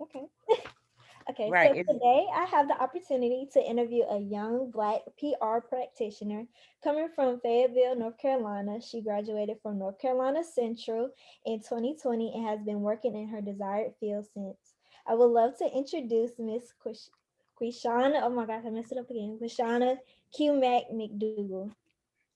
Okay. Okay, Right. so today I have the opportunity to interview a young Black PR practitioner coming from Fayetteville, North Carolina. She graduated from North Carolina Central in 2020 and has been working in her desired field since. I would love to introduce Miss Quishana. Oh my gosh, I messed it up again. Quishana Q Mac McDougal.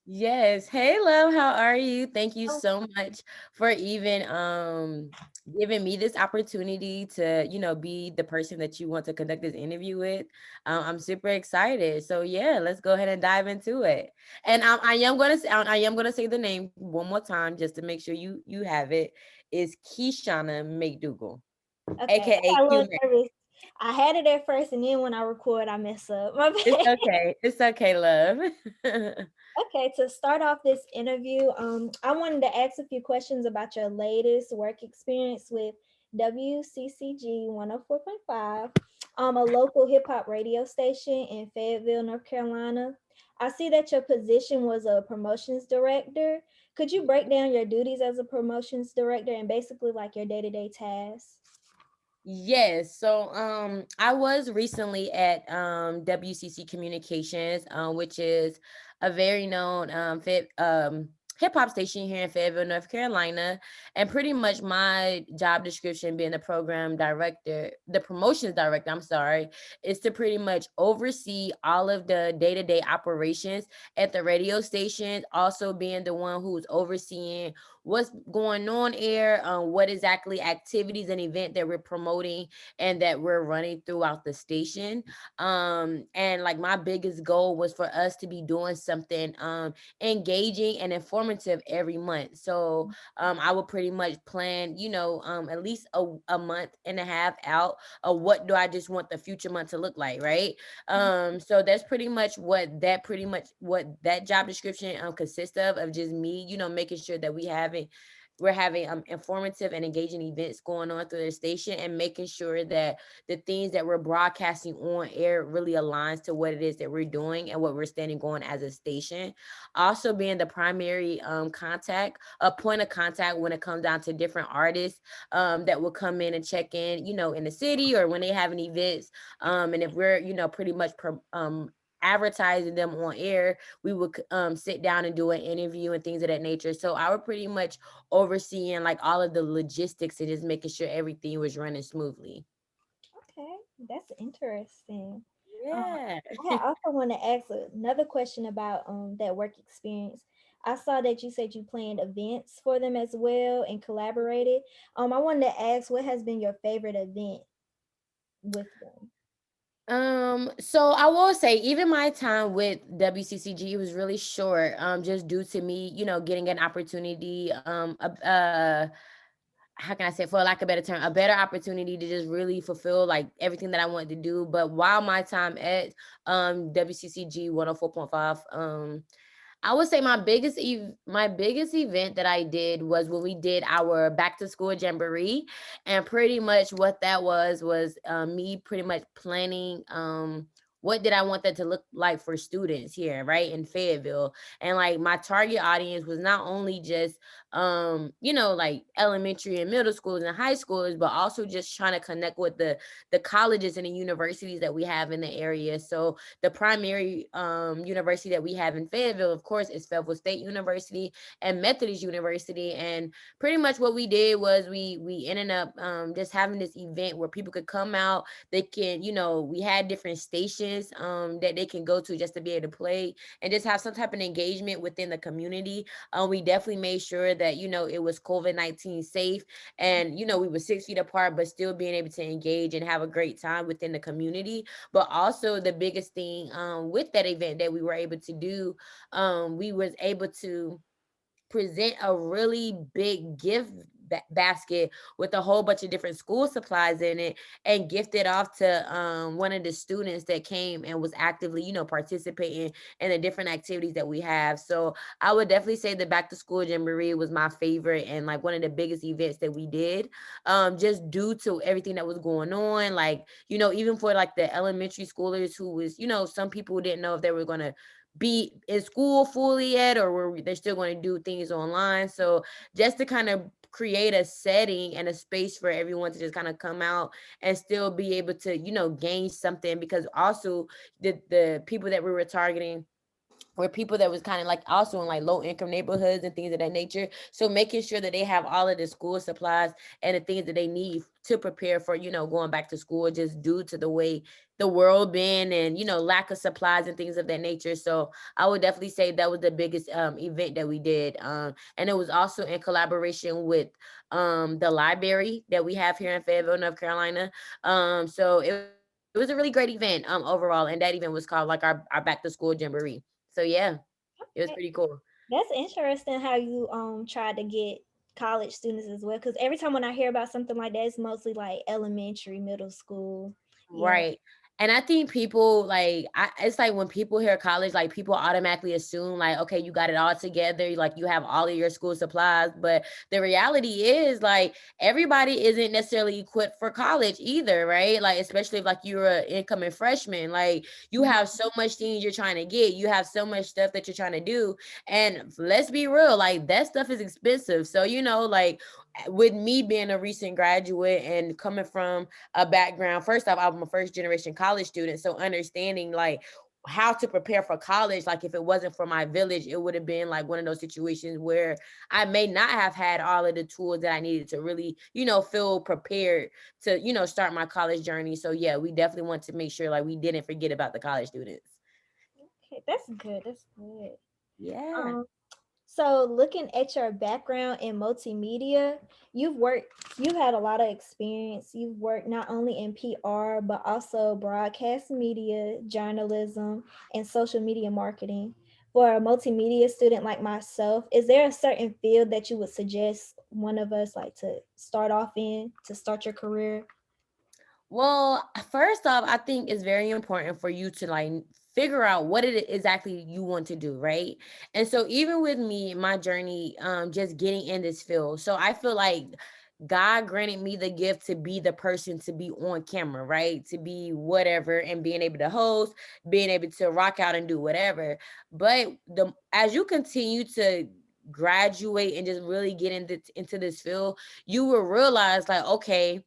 Yes. Hey, love, how are you? Thank you Oh, so much for even giving me this opportunity to, be the person that you want to conduct this interview with. I'm super excited. So yeah, let's go ahead and dive into it. And I am gonna say the name one more time just to make sure you have it. Is Keshana McDougal, okay, aka I got a Q. little nervous. I had it at first, and then when I record, I mess up. My It's bad. okay. It's okay, love. Okay, to start off this interview, I wanted to ask a few questions about your latest work experience with WCCG 104.5, a local hip hop radio station in Fayetteville, North Carolina. I see that your position was a promotions director. Could you break down your duties as a promotions director and basically like your day-to-day tasks? Yes. So I was recently at WCC Communications, which is a very known hip hop station here in Fayetteville, North Carolina. And pretty much my job description being the promotions director, I'm sorry, is to pretty much oversee all of the day-to-day operations at the radio station, also being the one who's overseeing what's going on air, what exactly activities and event that we're promoting and that we're running throughout the station. And like my biggest goal was for us to be doing something engaging and informative every month. So I would pretty much plan, at least a month and a half out of what do I just want the future month to look like, right? So that's pretty much what that job description consists of just me, making sure that we're having informative and engaging events going on through the station and making sure that the things that we're broadcasting on air really aligns to what it is that we're doing and what we're standing on as a station. Also being the primary a point of contact when it comes down to different artists that will come in and check in, in the city or when they have an events. And if we're, pretty much advertising them on air, we would sit down and do an interview and things of that nature. So I would pretty much overseeing like all of the logistics and just making sure everything was running smoothly. Okay, that's interesting. Um, Yeah. I also want to ask another question about that work experience. I saw that you said you planned events for them as well and collaborated. I wanted to ask what has been your favorite event with them? So I will say even my time with WCCG was really short, just due to me, getting an opportunity, how can I say, for lack of a better term, a better opportunity to just really fulfill like everything that I wanted to do. But while my time at WCCG 104.5, I would say my biggest event that I did was when we did our back to school jamboree, and pretty much what that was me pretty much planning what did I want that to look like for students here, right, in Fayetteville. And like my target audience was not only just like elementary and middle schools and high schools, but also just trying to connect with the colleges and the universities that we have in the area. So the primary university that we have in Fayetteville, of course, is Fayetteville State University and Methodist University. And pretty much what we did was we ended up just having this event where people could come out. They can, we had different stations that they can go to just to be able to play and just have some type of engagement within the community. We definitely made sure that, it was COVID-19 safe and, we were 6 feet apart, but still being able to engage and have a great time within the community. But also the biggest thing with that event that we were able to do, we was able to present a really big gift basket with a whole bunch of different school supplies in it and gift it off to one of the students that came and was actively, participating in the different activities that we have. So I would definitely say the back to school jamboree was my favorite and like one of the biggest events that we did, just due to everything that was going on. Like, even for like the elementary schoolers who was, some people didn't know if they were going to be in school fully yet or were they're still going to do things online. So just to kind of create a setting and a space for everyone to just kind of come out and still be able to, gain something. Because also the people that we were targeting were people that was kind of like also in like low income neighborhoods and things of that nature. So making sure that they have all of the school supplies and the things that they need to prepare for, going back to school, just due to the way the world been, and lack of supplies and things of that nature. So I would definitely say that was the biggest event that we did. And it was also in collaboration with the library that we have here in Fayetteville, North Carolina. So it was a really great event overall, and that event was called like our back to school jamboree. So yeah, it was pretty Okay. cool. That's interesting how you tried to get college students as well. Because every time when I hear about something like that, it's mostly like elementary, middle school. Yeah. Right. And I think people like it's like when people hear college, like people automatically assume like, okay, you got it all together, like you have all of your school supplies. But the reality is like everybody isn't necessarily equipped for college either, right? Like especially if like you're an incoming freshman, like you Mhm. have so much things you're trying to get, you have so much stuff that you're trying to do. And let's be real, like that stuff is expensive. So like with me being a recent graduate and coming from a background. First off, I'm a first generation college student. So understanding like how to prepare for college, like if it wasn't for my village, it would have been like one of those situations where I may not have had all of the tools that I needed to really, feel prepared to, start my college journey. So yeah, we definitely want to make sure like we didn't forget about the college students. Okay, that's good. That's good. Yeah. Um, So, looking at your background in multimedia, you've had a lot of experience. You've worked not only in PR, but also broadcast media, journalism, and social media marketing. For a multimedia student like myself, is there a certain field that you would suggest one of us like to start off in to start your career? Well, first off, I think it's very important for you to like figure out what it exactly you want to do, right? And so even with me, my journey, just getting in this field. So I feel like God granted me the gift to be the person to be on camera, right? To be whatever and being able to host, being able to rock out and do whatever. But the as you continue to graduate and just really get into this field, you will realize like, okay,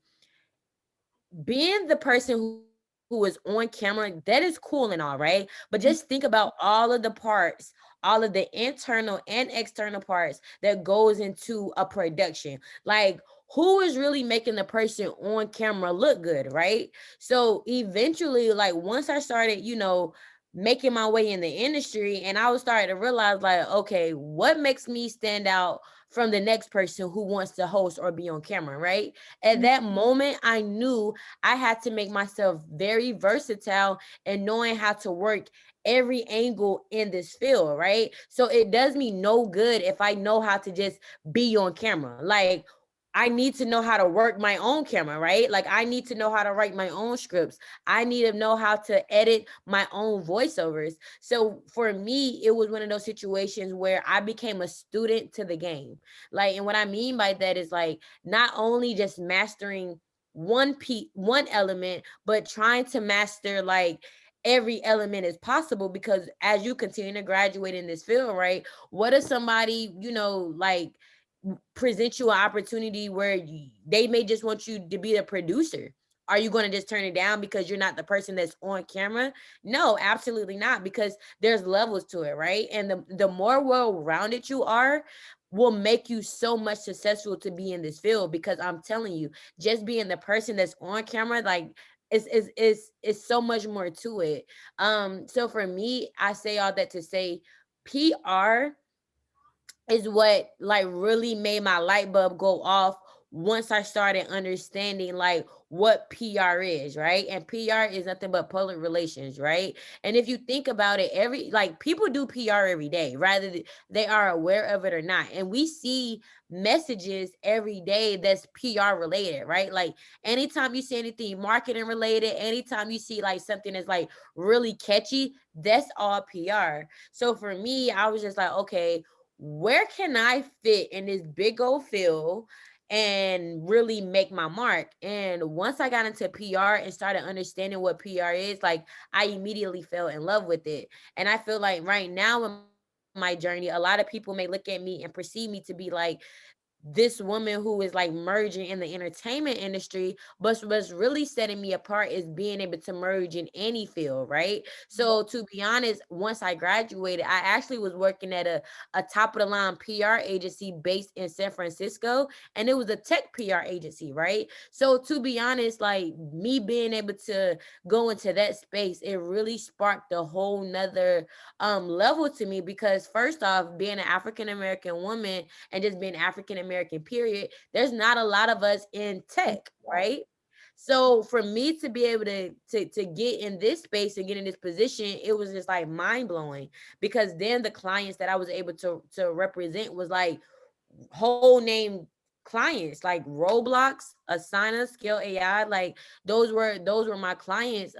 being the person who is on camera, that is cool and all, right? But just think about all of the parts, all of the internal and external parts that goes into a production. Like who is really making the person on camera look good, right? So eventually, like once I started, making my way in the industry, and I was starting to realize like, okay, what makes me stand out from the next person who wants to host or be on camera, right? At that moment, I knew I had to make myself very versatile and knowing how to work every angle in this field, right? So it does me no good if I know how to just be on camera. Like I need to know how to work my own camera, right? Like I need to know how to write my own scripts. I need to know how to edit my own voiceovers. So for me, it was one of those situations where I became a student to the game. Like, and what I mean by that is like not only just mastering one element, but trying to master like every element is possible. Because as you continue to graduate in this field, right, what if somebody like present you an opportunity where they may just want you to be the producer? Are you going to just turn it down because you're not the person that's on camera? No, absolutely not, because there's levels to it, right? And the more well-rounded you are will make you so much successful to be in this field. Because I'm telling you, just being the person that's on camera, like it's so much more to it. So for me, I say all that to say PR is what like really made my light bulb go off once I started understanding like what PR is, right? And PR is nothing but public relations, right? And if you think about it, every like people do PR every day, rather they are aware of it or not. And we see messages every day that's PR related, right? Like anytime you see anything marketing related, anytime you see like something that's like really catchy, that's all PR. So for me, I was just like, okay, where can I fit in this big old field and really make my mark? And once I got into PR and started understanding what PR is, like I immediately fell in love with it. And I feel like right now in my journey, a lot of people may look at me and perceive me to be like this woman who is like merging in the entertainment industry, but what's really setting me apart is being able to merge in any field, right? So to be honest, once I graduated, I actually was working at a top of the line PR agency based in San Francisco, and it was a tech PR agency, right? So to be honest, like me being able to go into that space, it really sparked a whole nother level to me, because first off, being an African American woman and just being African American, period, there's not a lot of us in tech, right? So for me to be able to get in this space and get in this position, it was just like mind blowing, because then the clients that I was able to represent was like whole name clients like Roblox, Asana, Scale AI. Like those were my clients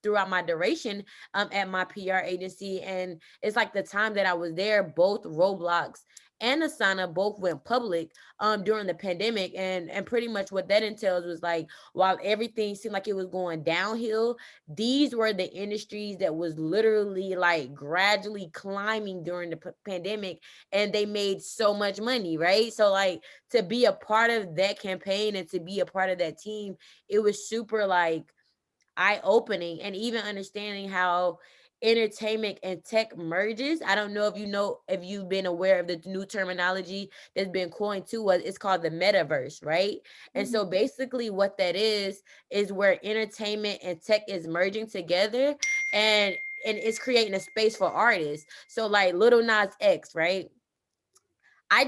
throughout my duration at my PR agency. And it's like the time that I was there, both Roblox and Asana both went public during the pandemic. And pretty much what that entails was like, while everything seemed like it was going downhill, these were the industries that was literally like gradually climbing during the pandemic, and they made so much money, right? So like to be a part of that campaign and to be a part of that team, it was super like eye opening. And even understanding how entertainment and tech merges. I don't know if you know, if you've been aware of the new terminology that's been coined to us. It's called the metaverse, right? And Mhm. so basically what that is where entertainment and tech is merging together, and it's creating a space for artists. So like Little Nas X, right? I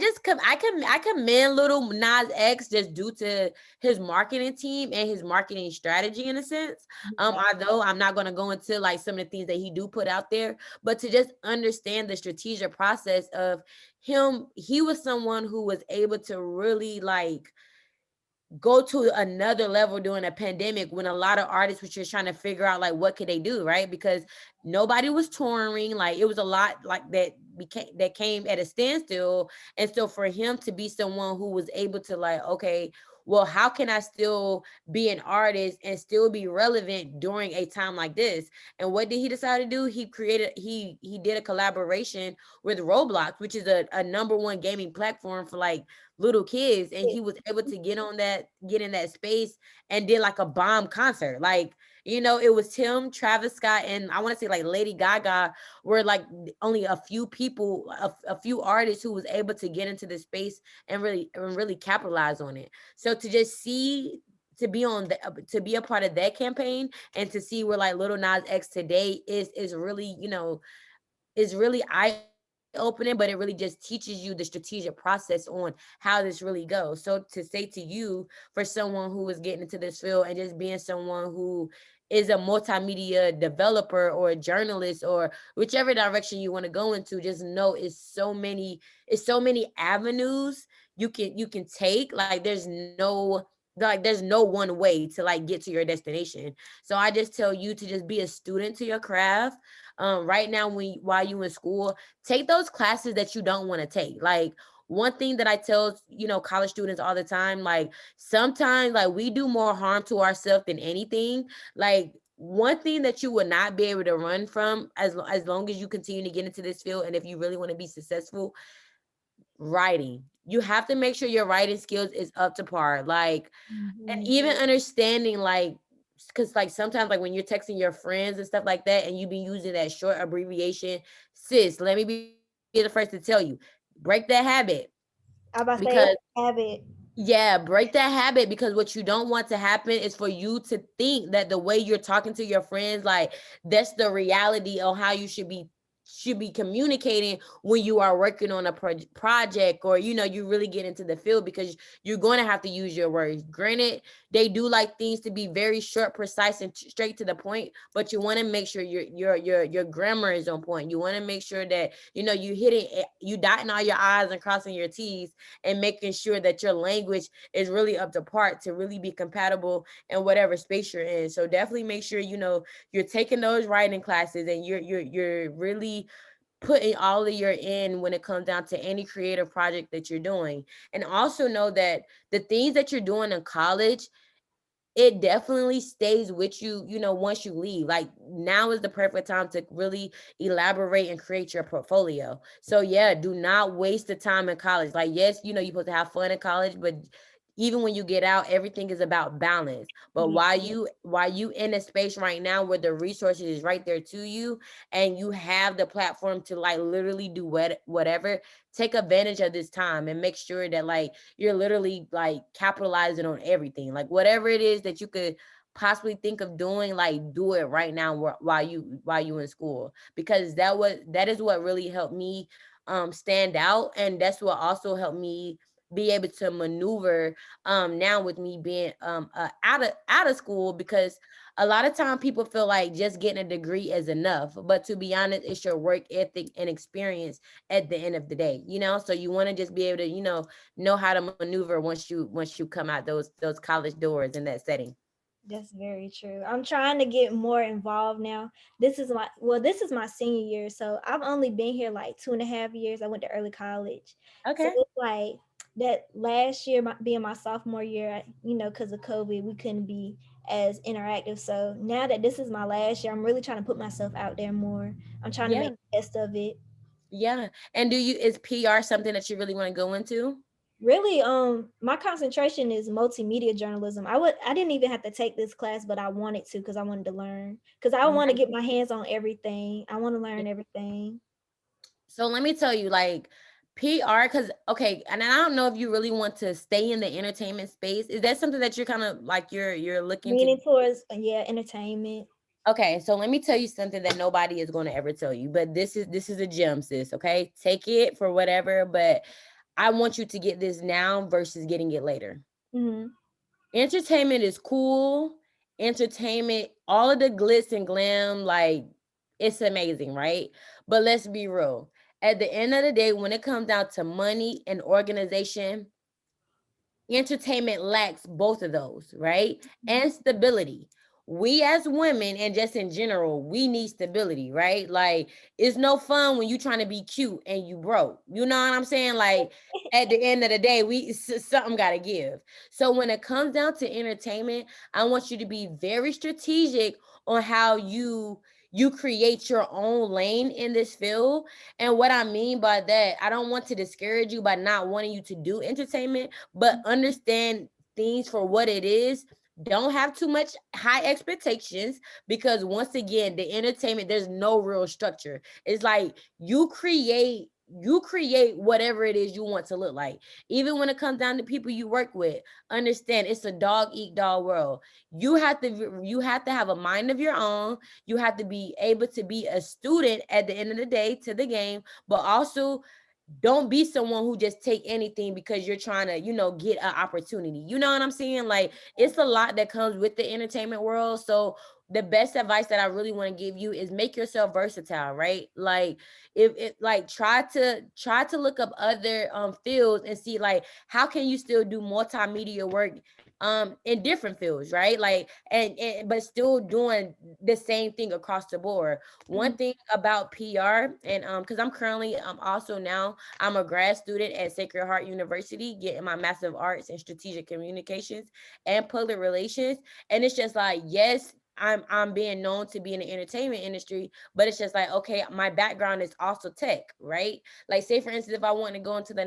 commend Little Nas X just due to his marketing team and his marketing strategy in a sense. Although I'm not gonna go into like some of the things that he do put out there, but to just understand the strategic process of him, he was someone who was able to really like go to another level during a pandemic when a lot of artists were just trying to figure out like what could they do, right? Because nobody was touring, like it was a lot like that came at a standstill. And so for him to be someone who was able to like, okay, well, how can I still be an artist and still be relevant during a time like this? And what did he decide to do? He did a collaboration with Roblox, which is a number one gaming platform for like little kids, and he was able to get in that space and did like a bomb concert. Like, it was him, Travis Scott, and I want to say like Lady Gaga were like only a few people, a few artists who was able to get into this space and really capitalize on it. So to just see, to be a part of that campaign, and to see where like Little Nas X today is really, is really eye opening, but it really just teaches you the strategic process on how this really goes. So to say to you, for someone who is getting into this field and just being someone who is a multimedia developer or a journalist or whichever direction you want to go into, just know it's so many avenues you can take. Like there's no one way to like get to your destination. So I just tell you to just be a student to your craft. Right now, while you in school, take those classes that you don't want to take. Like one thing that I tell college students all the time, like sometimes like we do more harm to ourselves than anything. Like one thing that you will not be able to run from as long as you continue to get into this field, and if you really want to be successful, writing. You have to make sure your writing skills is up to par. Like, and Mhm. even understanding like, because like sometimes like when you're texting your friends and stuff like that and you be using that short abbreviation, sis, let me be the first to tell you, break that habit. I about to Because say habit. yeah, break that habit, because what you don't want to happen is for you to think that the way you're talking to your friends, like that's the reality of how you should be communicating when you are working on a project, or you really get into the field, because you're going to have to use your words. Granted, they do like things to be very short, precise, and straight to the point, but you want to make sure your grammar is on point. You want to make sure that you hitting you dotting all your I's and crossing your T's, and making sure that your language is really up to par to really be compatible in whatever space you're in. So definitely make sure you're taking those writing classes, and you're really putting all of your in when it comes down to any creative project that you're doing. And also know that the things that you're doing in college, it definitely stays with you, once you leave. Like, now is the perfect time to really elaborate and create your portfolio. So yeah, do not waste the time in college. Like, yes, you're supposed to have fun in college, but even when you get out, everything is about balance. But Yeah. while you in a space right now where the resources is right there to you, and you have the platform to like literally do whatever, take advantage of this time and make sure that like you're literally like capitalizing on everything. Like, whatever it is that you could possibly think of doing, like, do it right now while you in school, because that is what really helped me stand out, and that's what also helped me be able to maneuver now with me being out of school, because a lot of time people feel like just getting a degree is enough, but to be honest, it's your work ethic and experience at the end of the day, so you want to just be able to know how to maneuver once you come out those college doors in that setting. That's very true. I'm trying to get more involved now. This is my senior year, so I've only been here like 2.5 years. I went to early college, so Okay. it's like that last year, being my sophomore year, because of COVID, we couldn't be as interactive. So now that this is my last year, I'm really trying to put myself out there more. I'm trying to make Yeah. the best of it. Yeah. And is PR something that you really want to go into? Really, my concentration is multimedia journalism. I didn't even have to take this class, but I wanted to because I wanted to learn, because I want to get my hands on everything. I want to learn everything. So let me tell you, like, PR, because okay, and I don't know if you really want to stay in the entertainment space. Is that something that you're kind of like you're looking to? Leaning towards, yeah, entertainment. Okay, so let me tell you something that nobody is going to ever tell you, but this is a gem, sis. Okay, take it for whatever, but I want you to get this now versus getting it later. Hmm. Entertainment is cool. Entertainment, all of the glitz and glam, like, it's amazing, right? But let's be real. At the end of the day, when it comes down to money and organization, entertainment lacks both of those, right? And stability. We as women and just in general, we need stability, right? Like, it's no fun when you trying to be cute and you broke. You know what I'm saying? Like, at the end of the day, something got to give. So when it comes down to entertainment, I want you to be very strategic on how you create your own lane in this field. And what I mean by that, I don't want to discourage you by not wanting you to do entertainment, but understand things for what it is. Don't have too much high expectations, because once again, the entertainment, there's no real structure. It's like you create whatever it is you want to look like. Even when it comes down to people you work with, understand it's a dog eat dog world. You have to have a mind of your own. You have to be able to be a student at the end of the day to the game, but also don't be someone who just take anything because you're trying to get an opportunity. You know what I'm saying? Like, it's a lot that comes with the entertainment world. So the best advice that I really want to give you is make yourself versatile, right? Like, if it like try to look up other fields and see, like, how can you still do multimedia work in different fields, right? Like, and but still doing the same thing across the board. One Mhm. thing about PR, and because I'm currently also now I'm a grad student at Sacred Heart University, getting my Master of Arts in Strategic Communications and Public Relations. And it's just like, yes, I'm being known to be in the entertainment industry, but it's just like, okay, my background is also tech, right? Like, say for instance, if I want to go into the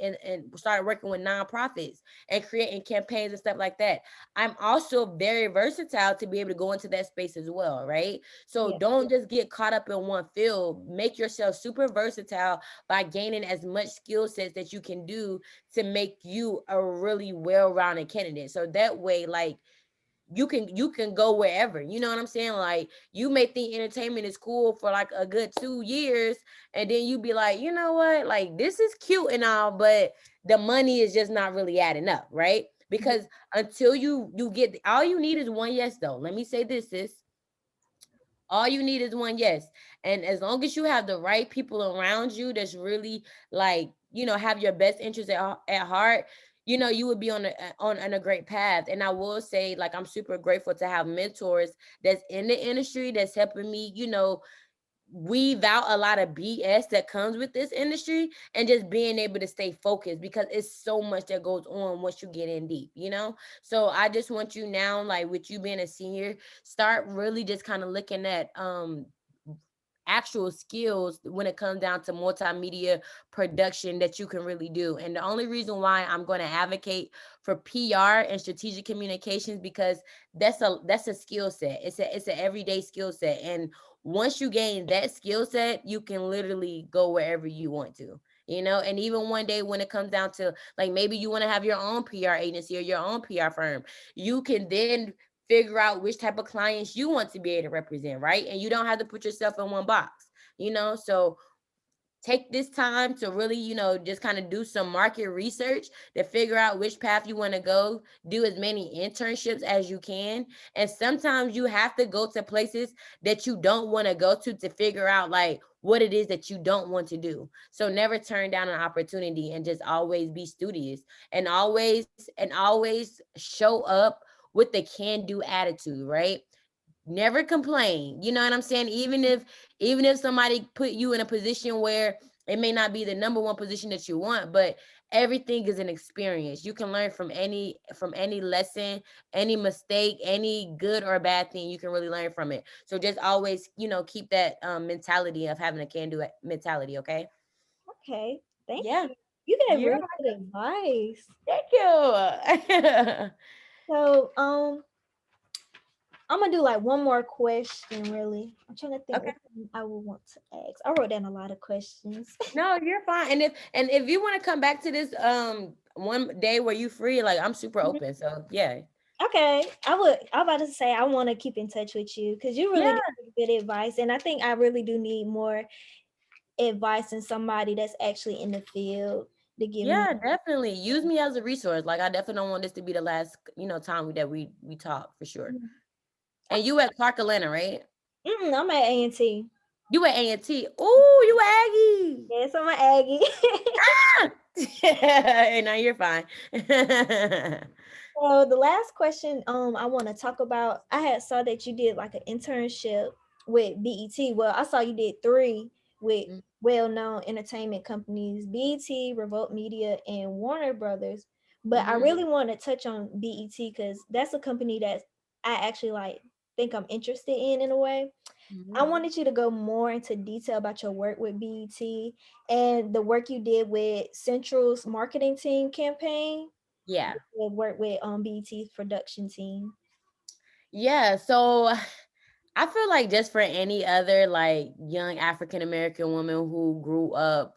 and start working with nonprofits and creating campaigns and stuff like that, I'm also very versatile to be able to go into that space as well, right? So Yeah. don't just get caught up in one field. Make yourself super versatile by gaining as much skill sets that you can do to make you a really well-rounded candidate. So that way, like, you can go wherever. You know what I'm saying? Like, you may think entertainment is cool for like a good 2 years, and then you be like, you know what? Like, this is cute and all, but the money is just not really adding up, right? Yeah. Because until you get, all you need is one yes, though. Let me say this, sis. All you need is one yes. And as long as you have the right people around you that's really, like, have your best interest at heart, you would be on a great path. And I will say, like, I'm super grateful to have mentors that's in the industry that's helping me, weave out a lot of BS that comes with this industry, and just being able to stay focused, because it's so much that goes on once you get in deep, you know? So I just want you now, like with you being a senior, start really just kind of looking at actual skills when it comes down to multimedia production that you can really do. And the only reason why I'm going to advocate for PR and strategic communications, because that's a skill set. It's an everyday skill set. And once you gain that skill set, you can literally go wherever you want to. You know, and even one day when it comes down to, like, maybe you want to have your own PR agency or your own PR firm, you can then figure out which type of clients you want to be able to represent, right? And you don't have to put yourself in one box, you know? So take this time to really, just kind of do some market research to figure out which path you want to go. Do as many internships as you can. And sometimes you have to go to places that you don't want to go to figure out like what it is that you don't want to do. So never turn down an opportunity, and just always be studious, and always show up with the can do attitude, right? Never complain. You know what I'm saying? Even if somebody put you in a position where it may not be the number one position that you want, but everything is an experience. You can learn from any lesson, any mistake, any good or bad thing. You can really learn from it. So just always, keep that mentality of having a can do mentality. Okay. Okay, thank Yeah. you. You gave You're really good advice. Thank you. So, I'm gonna do like one more question. Really, I'm trying to think Okay. what I would want to ask. I wrote down a lot of questions. No, you're fine. And if you want to come back to this one day where you free, like I'm super Mhm. open. So yeah. Okay, I would. I'm about to say I want to keep in touch with you because you really Yeah, give good advice, and I think I really do need more advice and somebody that's actually in the field to give me. yeah, definitely. Use me as a resource. Like I definitely don't want this to be the last, time that we talk for sure. Mhm. And you at Clark Atlanta, right? I'm at A&T. You at A&T. Ooh, you Aggie. Yes, I'm an Aggie. Ah! And now you're fine. So the last question I want to talk about, I had saw that you did like an internship with BET. Well, I saw you did three with Mm, well-known entertainment companies, BET, Revolt Media, and Warner Brothers. But I mhm, really want to touch on BET because that's a company that I actually like think I'm interested in a way. I mhm. wanted you to go more into detail about your work with BET and the work you did with Central's marketing team campaign Yeah. work with BET's production team. Yeah, so I feel like just for any other like young African American woman who grew up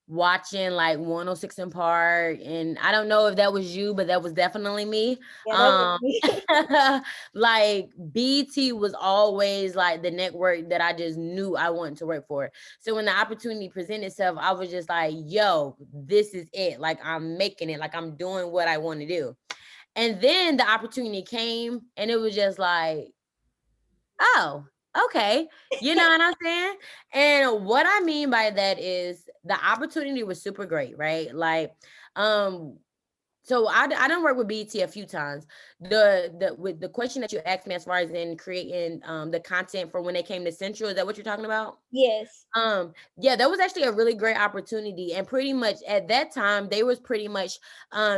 watching like 106 in Park, and I don't know if that was you, but that was definitely me. Yeah, that was Um me. like BT was always like the network that I just knew I wanted to work for. So when the opportunity presented itself, I was just like, yo, this is it. Like I'm making it, like I'm doing what I want to do. And then the opportunity came, and it was just like, oh, okay. You know what I'm saying? And what I mean by that is the opportunity was super great, right? Like, um, so I done work with BT a few times. The with the question that you asked me as far as in creating the content for when they came to Central, is that what you're talking about? Yes. Yeah, that was actually a really great opportunity. And pretty much at that time, they was pretty much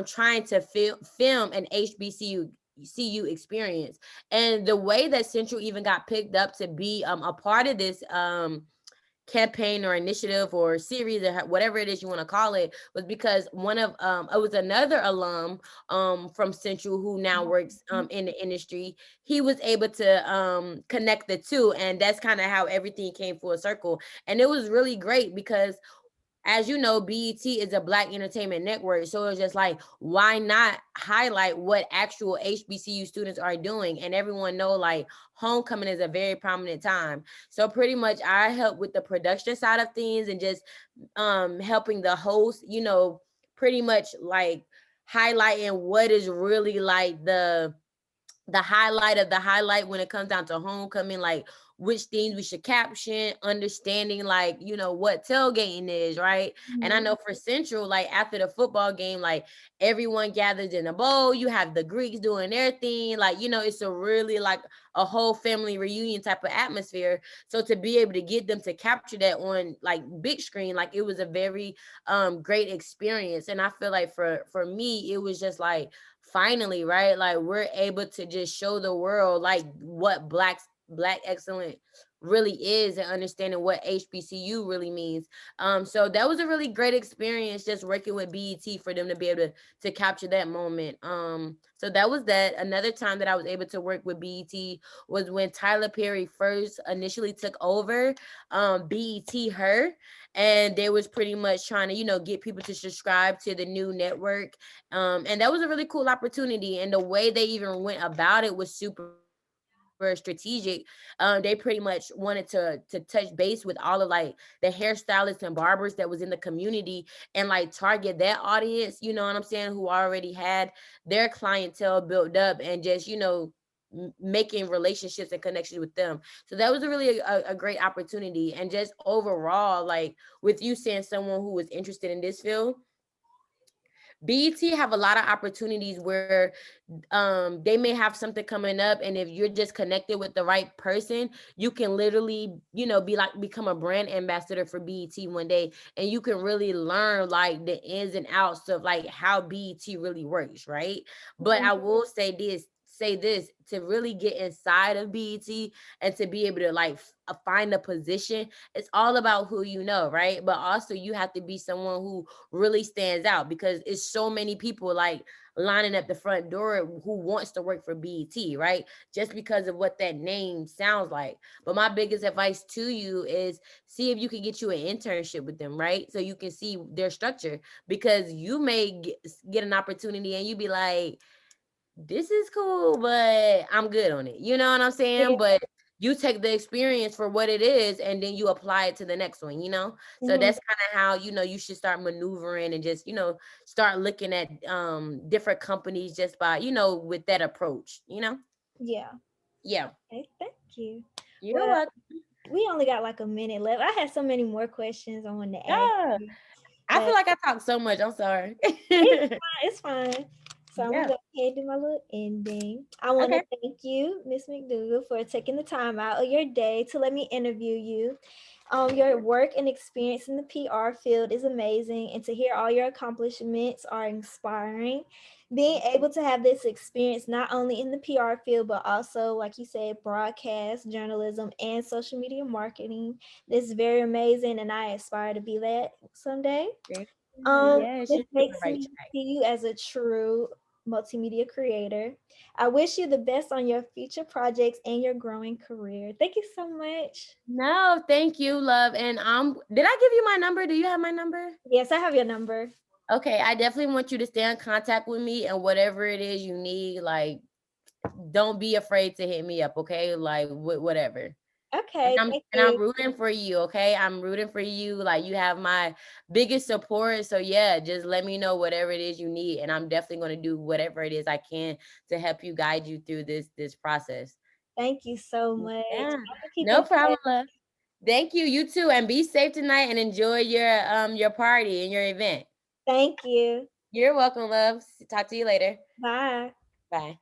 trying to film an HBCU CU experience. And the way that Central even got picked up to be a part of this campaign or initiative or series or whatever it is you want to call it, was because one of it was another alum from Central who now works in the industry. He was able to connect the two, and that's kind of how everything came full circle. And it was really great because, as you know, BET is a Black entertainment network. So it's just like, why not highlight what actual HBCU students are doing? And everyone know like homecoming is a very prominent time. So pretty much I help with the production side of things, and just helping the host, pretty much like highlighting what is really like the highlight of the highlight when it comes down to homecoming, like which things we should caption, understanding like, what tailgating is, right? And I Mhm. know for Central, like after the football game, like everyone gathers in a bowl. You have the Greeks doing their thing. Like, it's a really like a whole family reunion type of atmosphere. So to be able to get them to capture that on like big screen, like it was a very great experience. And I feel like for me, it was just like finally, right? Like we're able to just show the world like what black excellence really is and understanding what HBCU really means. So that was a really great experience just working with BET for them to be able to capture that moment. So that was that. Another time that I was able to work with BET was when Tyler Perry first initially took over BET Her, and they was pretty much trying to get people to subscribe to the new network. And that was a really cool opportunity, and the way they even went about it was super strategic. They pretty much wanted to touch base with all of like the hairstylists and barbers that was in the community and like target that audience, you know what I'm saying, who already had their clientele built up, and just making relationships and connections with them. So that was a really a great opportunity. And just overall, like with you saying someone who was interested in this field, BET have a lot of opportunities where they may have something coming up, and if you're just connected with the right person, you can literally be like become a brand ambassador for BET one day, and you can really learn like the ins and outs of like how BET really works, right? But Mhm. I will say this to really get inside of BET and to be able to like find a position. It's all about who you know, right? But also you have to be someone who really stands out, because it's so many people like lining up the front door who wants to work for BET, right? Just because of what that name sounds like. But my biggest advice to you is see if you can get you an internship with them, right? So you can see their structure, because you may get an opportunity and you be like, this is cool, but I'm good on it. You know what I'm saying? Yeah. But you take the experience for what it is and then you apply it to the next one. So Mhm. that's kind of how, you should start maneuvering and just, start looking at different companies just by, with that approach. Yeah. Yeah. Okay, thank you. You're Well, welcome. we only got like a minute left. I had so many more questions I wanted to ask Yeah. you, I feel but like I talk so much. I'm sorry. it's fine. It's fine. So I'm gonna Yeah. go ahead and do my little ending. I want to Okay. thank you, Miss McDougal, for taking the time out of your day to let me interview you. Your work and experience in the PR field is amazing, and to hear all your accomplishments are inspiring. Being able to have this experience not only in the PR field, but also, like you said, broadcast, journalism, and social media marketing, this is very amazing, and I aspire to be that someday. Great. Yes, This you're on the makes right me track. see you as a true multimedia creator. I wish you the best on your future projects and your growing career. Thank you so much. No, thank you, love. And did I give you my number? Do you have my number? Yes, I have your number. Okay, I definitely want you to stay in contact with me, and whatever it is you need, like don't be afraid to hit me up, okay? Like whatever. And Okay, I'm thank and I'm you. rooting for you, okay? I'm rooting for you. Like you have my biggest support. So yeah, just let me know whatever it is you need, and I'm definitely going to do whatever it is I can to help you guide you through this process. Thank you so much. Yeah. I'm gonna keep No in touch. problem, love. Thank you. You too, and be safe tonight and enjoy your party and your event. Thank you. You're welcome, love. Talk to you later. Bye. Bye.